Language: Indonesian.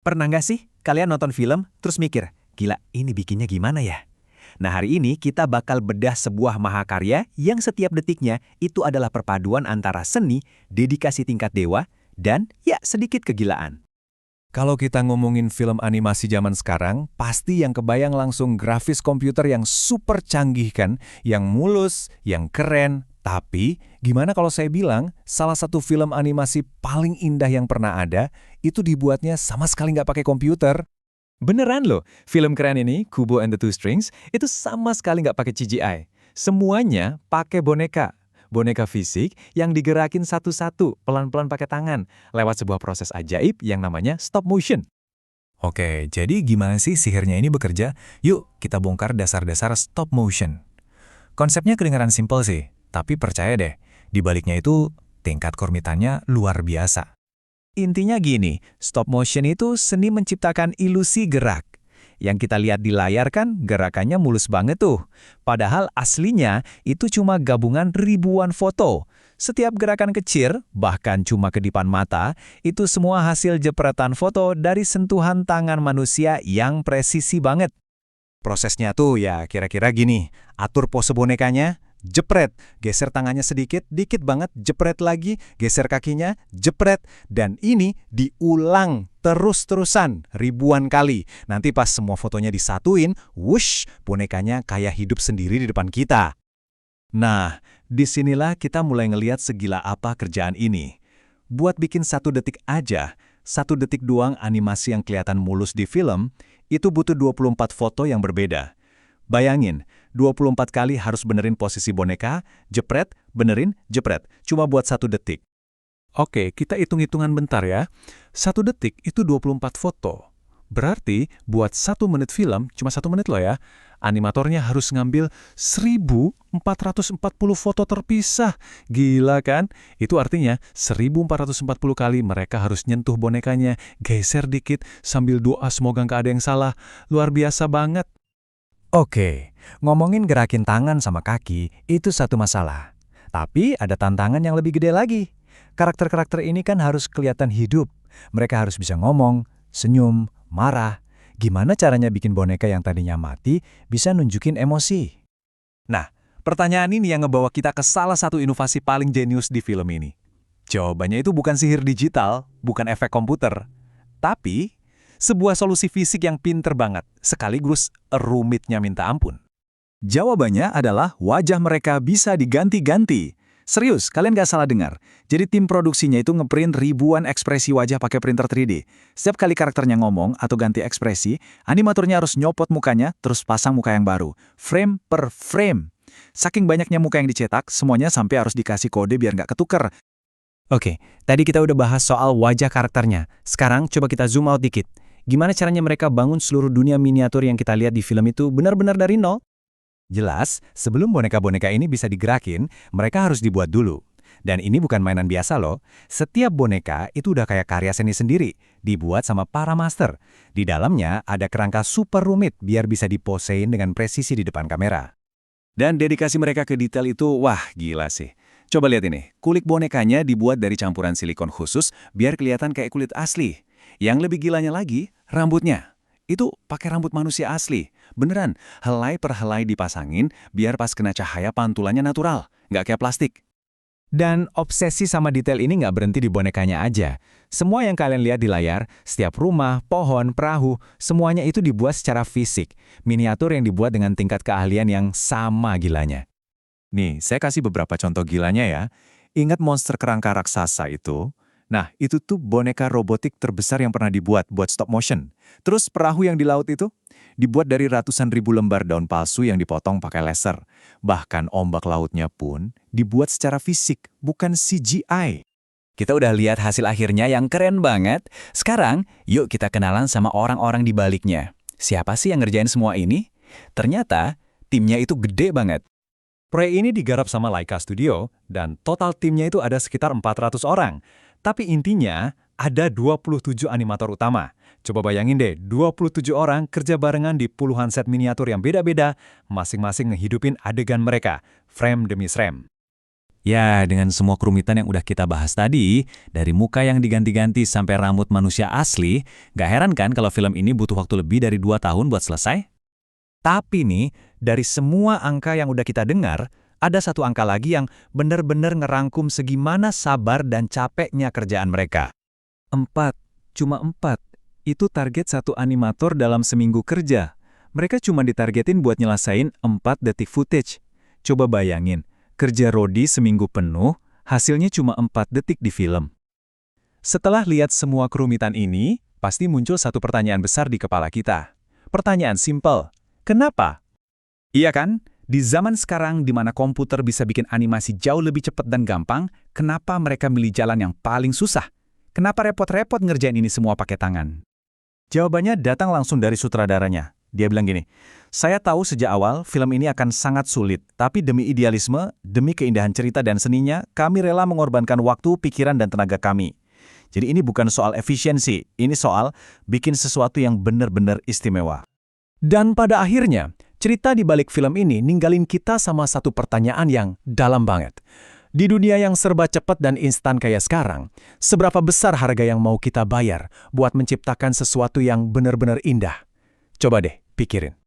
Pernah nggak sih kalian nonton film terus mikir, gila ini bikinnya gimana ya? Nah hari ini kita bakal bedah sebuah mahakarya yang setiap detiknya itu adalah perpaduan antara seni, dedikasi tingkat dewa, dan ya sedikit kegilaan. Kalau kita ngomongin film animasi zaman sekarang, pasti yang kebayang langsung grafis komputer yang super canggih kan, yang mulus, yang keren. Tapi, gimana kalau saya bilang, salah satu film animasi paling indah yang pernah ada, itu dibuatnya sama sekali nggak pakai komputer. Beneran loh, film keren ini, Kubo and the Two Strings, itu sama sekali nggak pakai CGI. Semuanya pakai boneka. Boneka fisik yang digerakin satu-satu, pelan-pelan pakai tangan, lewat sebuah proses ajaib yang namanya stop motion. Oke, jadi gimana sih sihirnya ini bekerja? Yuk, kita bongkar dasar-dasar stop motion. Konsepnya kedengaran simpel sih, tapi percaya deh, di baliknya itu tingkat kerumitannya luar biasa. Intinya gini, stop motion itu seni menciptakan ilusi gerak. Yang kita lihat di layar kan gerakannya mulus banget tuh. Padahal aslinya itu cuma gabungan ribuan foto. Setiap gerakan kecil, bahkan cuma kedipan mata, itu semua hasil jepretan foto dari sentuhan tangan manusia yang presisi banget. Prosesnya tuh ya kira-kira gini, atur pose bonekanya, jepret, geser tangannya sedikit, dikit banget, jepret lagi, geser kakinya, jepret, dan ini diulang terus-terusan ribuan kali. Nanti pas semua fotonya disatuin, wush, bonekanya kayak hidup sendiri di depan kita. Nah, disinilah kita mulai ngelihat segila apa kerjaan ini. Buat bikin 1 detik aja, 1 detik doang animasi yang kelihatan mulus di film, itu butuh 24 foto yang berbeda. Bayangin, 24 kali harus benerin posisi boneka, jepret, benerin, jepret, cuma buat 1 detik. Oke, kita hitung-hitungan bentar ya. 1 detik itu 24 foto. Berarti buat 1 menit film, cuma 1 menit loh ya, animatornya harus ngambil 1440 foto terpisah. Gila kan? Itu artinya 1440 kali mereka harus nyentuh bonekanya, geser dikit, sambil doa semoga nggak ada yang salah. Luar biasa banget. Oke, ngomongin gerakin tangan sama kaki, itu satu masalah. Tapi ada tantangan yang lebih gede lagi. Karakter-karakter ini kan harus kelihatan hidup. Mereka harus bisa ngomong, senyum, marah. Gimana caranya bikin boneka yang tadinya mati bisa nunjukin emosi? Nah, pertanyaan ini yang ngebawa kita ke salah satu inovasi paling jenius di film ini. Jawabannya itu bukan sihir digital, bukan efek komputer. Tapi sebuah solusi fisik yang pinter banget, sekaligus rumitnya minta ampun. Jawabannya adalah wajah mereka bisa diganti-ganti. Serius, kalian gak salah dengar. Jadi tim produksinya itu ngeprint ribuan ekspresi wajah pakai printer 3D. Setiap kali karakternya ngomong atau ganti ekspresi, animatornya harus nyopot mukanya terus pasang muka yang baru. Frame per frame. Saking banyaknya muka yang dicetak, semuanya sampai harus dikasih kode biar gak ketuker. Oke, tadi kita udah bahas soal wajah karakternya. Sekarang coba kita zoom out dikit. Gimana caranya mereka bangun seluruh dunia miniatur yang kita lihat di film itu benar-benar dari nol? Jelas, sebelum boneka-boneka ini bisa digerakin, mereka harus dibuat dulu. Dan ini bukan mainan biasa loh. Setiap boneka itu udah kayak karya seni sendiri, dibuat sama para master. Di dalamnya ada kerangka super rumit biar bisa diposein dengan presisi di depan kamera. Dan dedikasi mereka ke detail itu, wah gila sih. Coba lihat ini, kulit bonekanya dibuat dari campuran silikon khusus biar kelihatan kayak kulit asli. Yang lebih gilanya lagi, rambutnya. Itu pakai rambut manusia asli. Beneran, helai per helai dipasangin biar pas kena cahaya pantulannya natural, nggak kayak plastik. Dan obsesi sama detail ini nggak berhenti di bonekanya aja. Semua yang kalian lihat di layar, setiap rumah, pohon, perahu, semuanya itu dibuat secara fisik. Miniatur yang dibuat dengan tingkat keahlian yang sama gilanya. Nih, saya kasih beberapa contoh gilanya ya. Ingat monster kerangka raksasa itu? Nah, itu tuh boneka robotik terbesar yang pernah dibuat buat stop motion. Terus perahu yang di laut itu dibuat dari ratusan ribu lembar daun palsu yang dipotong pakai laser. Bahkan ombak lautnya pun dibuat secara fisik, bukan CGI. Kita udah lihat hasil akhirnya yang keren banget. Sekarang, yuk kita kenalan sama orang-orang di baliknya. Siapa sih yang ngerjain semua ini? Ternyata, timnya itu gede banget. Proyek ini digarap sama Laika Studio, dan total timnya itu ada sekitar 400 orang. Tapi intinya, ada 27 animator utama. Coba bayangin deh, 27 orang kerja barengan di puluhan set miniatur yang beda-beda, masing-masing ngehidupin adegan mereka, frame demi frame. Ya, dengan semua kerumitan yang udah kita bahas tadi, dari muka yang diganti-ganti sampai rambut manusia asli, gak heran kan kalau film ini butuh waktu lebih dari 2 tahun buat selesai? Tapi nih, dari semua angka yang udah kita dengar, ada satu angka lagi yang benar-benar ngerangkum segimana sabar dan capeknya kerjaan mereka. 4. Cuma 4. Itu target satu animator dalam seminggu kerja. Mereka cuma ditargetin buat nyelesain 4 detik footage. Coba bayangin, kerja Rodi seminggu penuh, hasilnya cuma 4 detik di film. Setelah lihat semua kerumitan ini, pasti muncul satu pertanyaan besar di kepala kita. Pertanyaan simpel, kenapa? Iya kan? Di zaman sekarang di mana komputer bisa bikin animasi jauh lebih cepat dan gampang, kenapa mereka milih jalan yang paling susah? Kenapa repot-repot ngerjain ini semua pakai tangan? Jawabannya datang langsung dari sutradaranya. Dia bilang gini, saya tahu sejak awal film ini akan sangat sulit, tapi demi idealisme, demi keindahan cerita dan seninya, kami rela mengorbankan waktu, pikiran, dan tenaga kami. Jadi ini bukan soal efisiensi, ini soal bikin sesuatu yang benar-benar istimewa. Dan pada akhirnya, cerita di balik film ini ninggalin kita sama satu pertanyaan yang dalam banget. Di dunia yang serba cepat dan instan kayak sekarang, seberapa besar harga yang mau kita bayar buat menciptakan sesuatu yang benar-benar indah? Coba deh, pikirin.